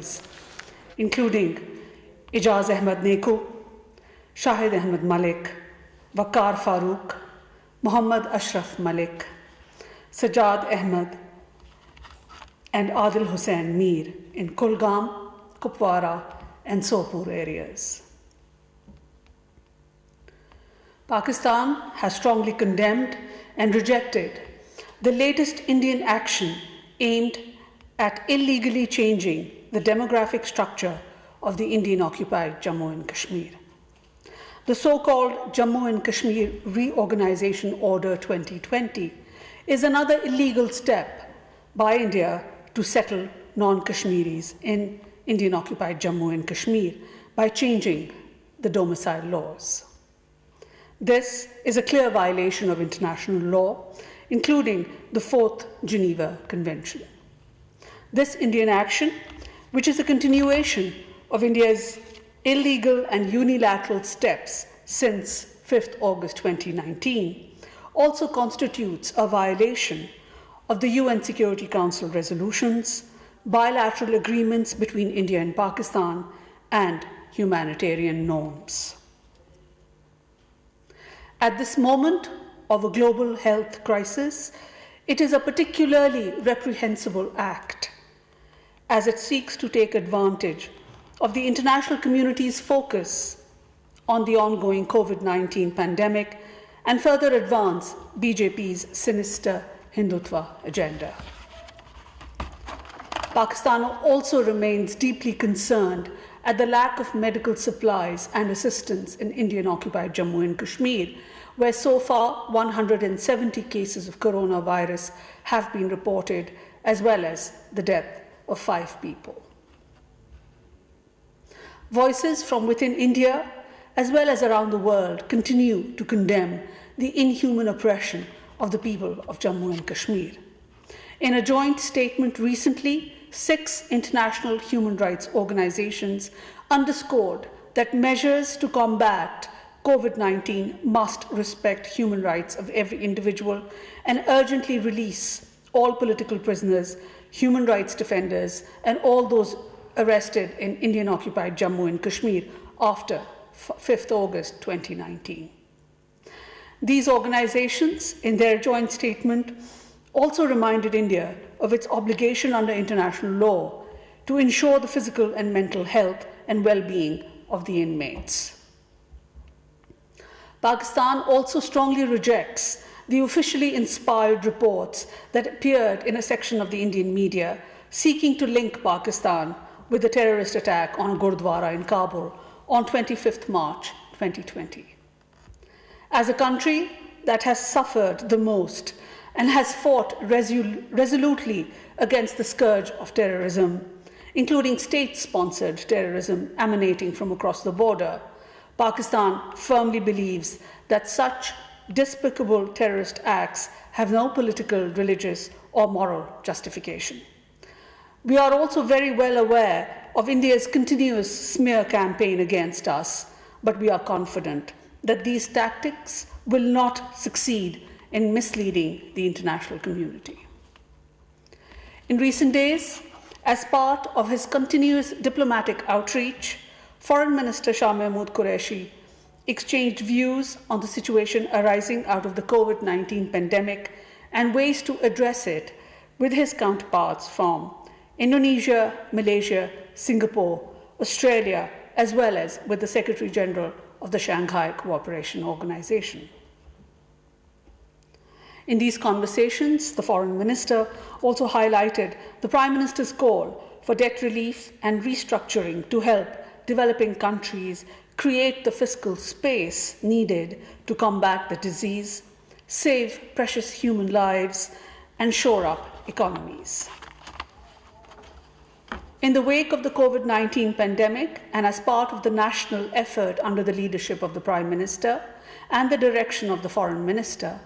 Kashmiris, including Ijaz Ahmed Neku, Shahid Ahmed Malik, Waqar Farooq, Muhammad Ashraf Malik, Sajjad Ahmed, and Adil Hussain Mir in Kulgam, Kupwara, and Sopur areas. Pakistan has strongly condemned and rejected the latest Indian action aimed at illegally changing the demographic structure of the Indian-occupied Jammu and Kashmir. The so-called Jammu and Kashmir Reorganization Order 2020 is another illegal step by India to settle non-Kashmiris in Indian-occupied Jammu and Kashmir by changing the domicile laws. This is a clear violation of international law, including the Fourth Geneva Convention. This Indian action, which is a continuation of India's illegal and unilateral steps since 5th August 2019, also constitutes a violation of the UN Security Council resolutions, bilateral agreements between India and Pakistan, and humanitarian norms. At this moment of a global health crisis, it is a particularly reprehensible act, as it seeks to take advantage of the international community's focus on the ongoing COVID-19 pandemic and further advance BJP's sinister Hindutva agenda. Pakistan also remains deeply concerned at the lack of medical supplies and assistance in Indian-occupied Jammu and Kashmir, where so far 170 cases of coronavirus have been reported, as well as the death of 5 people. Voices from within India, as well as around the world, continue to condemn the inhuman oppression of the people of Jammu and Kashmir. In a joint statement recently, 6 international human rights organizations underscored that measures to combat COVID-19 must respect human rights of every individual and urgently release all political prisoners, human rights defenders, and all those arrested in Indian-occupied Jammu and Kashmir after 5th August 2019. These organizations, in their joint statement, also reminded India of its obligation under international law to ensure the physical and mental health and well-being of the inmates. Pakistan also strongly rejects the officially inspired reports that appeared in a section of the Indian media seeking to link Pakistan with the terrorist attack on Gurdwara in Kabul on 25th March 2020. As a country that has suffered the most and has fought resolutely against the scourge of terrorism, including state-sponsored terrorism emanating from across the border, Pakistan firmly believes that such despicable terrorist acts have no political, religious, or moral justification. We are also very well aware of India's continuous smear campaign against us, but we are confident that these tactics will not succeed in misleading the international community. In recent days, as part of his continuous diplomatic outreach, Foreign Minister Shah Mahmood Qureshi exchanged views on the situation arising out of the COVID-19 pandemic and ways to address it with his counterparts from Indonesia, Malaysia, Singapore, Australia, as well as with the Secretary General of the Shanghai Cooperation Organization. In these conversations, the Foreign Minister also highlighted the Prime Minister's call for debt relief and restructuring to help developing countries create the fiscal space needed to combat the disease, save precious human lives, and shore up economies. In the wake of the COVID-19 pandemic, and as part of the national effort under the leadership of the Prime Minister and the direction of the Foreign Minister,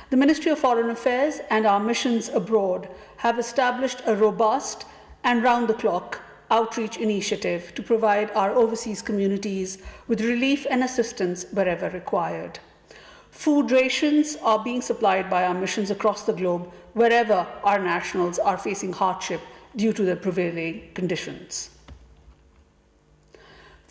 the Ministry of Foreign Affairs and our missions abroad have established a robust and round-the-clock outreach initiative to provide our overseas communities with relief and assistance wherever required. Food rations are being supplied by our missions across the globe wherever our nationals are facing hardship due to the prevailing conditions.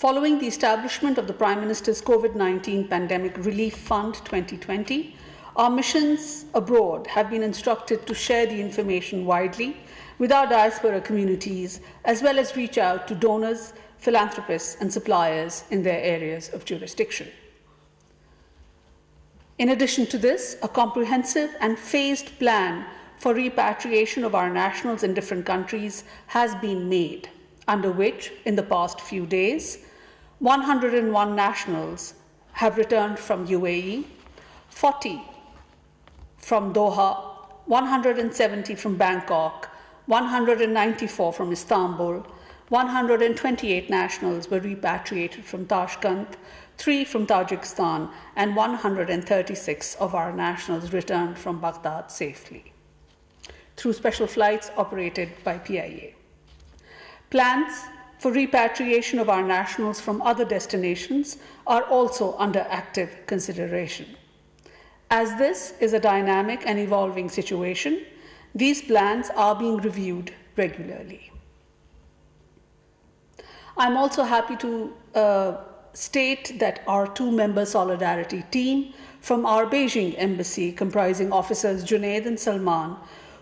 Following the establishment of the Prime Minister's COVID-19 Pandemic Relief Fund 2020, our missions abroad have been instructed to share the information widely with our diaspora communities, as well as reach out to donors, philanthropists, and suppliers in their areas of jurisdiction. In addition to this, a comprehensive and phased plan for repatriation of our nationals in different countries has been made, under which, in the past few days, 101 nationals have returned from UAE, 40 from Doha, 170 from Bangkok, 194 from Istanbul, 128 nationals were repatriated from Tashkent, 3 from Tajikistan, and 136 of our nationals returned from Baghdad safely through special flights operated by PIA. Plans for repatriation of our nationals from other destinations are also under active consideration. As this is a dynamic and evolving situation, these plans are being reviewed regularly. I'm also happy to state that our 2-member solidarity team from our Beijing embassy, comprising officers Junaid and Salman,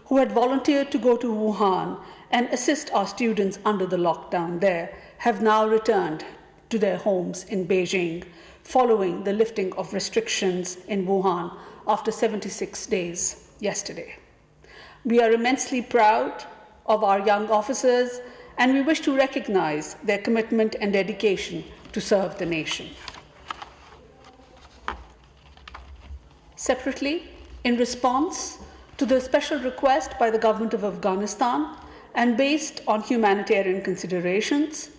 who had volunteered to go to Wuhan and assist our students under the lockdown there, have now returned to their homes in Beijing following the lifting of restrictions in Wuhan after 76 days yesterday. We are immensely proud of our young officers, and we wish to recognize their commitment and dedication to serve the nation. Separately, in response to the special request by the government of Afghanistan and based on humanitarian considerations,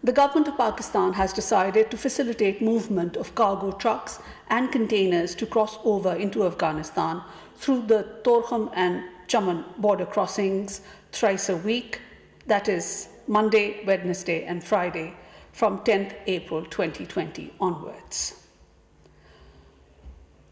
the government of Pakistan has decided to facilitate movement of cargo trucks and containers to cross over into Afghanistan through the Torkham and Chaman border crossings thrice a week, that is Monday, Wednesday, and Friday, from 10th April 2020 onwards.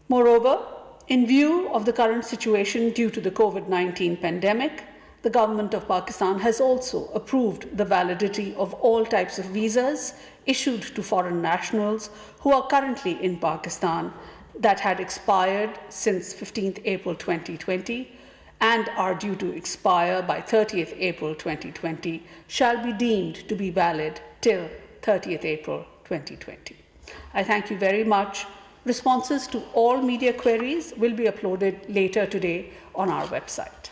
Moreover, in view of the current situation due to the COVID-19 pandemic, the government of Pakistan has also approved the validity of all types of visas issued to foreign nationals who are currently in Pakistan that had expired since 15th April 2020 and are due to expire by 30th April 2020 shall be deemed to be valid till 30th April 2020. I thank you very much. Responses to all media queries will be uploaded later today on our website.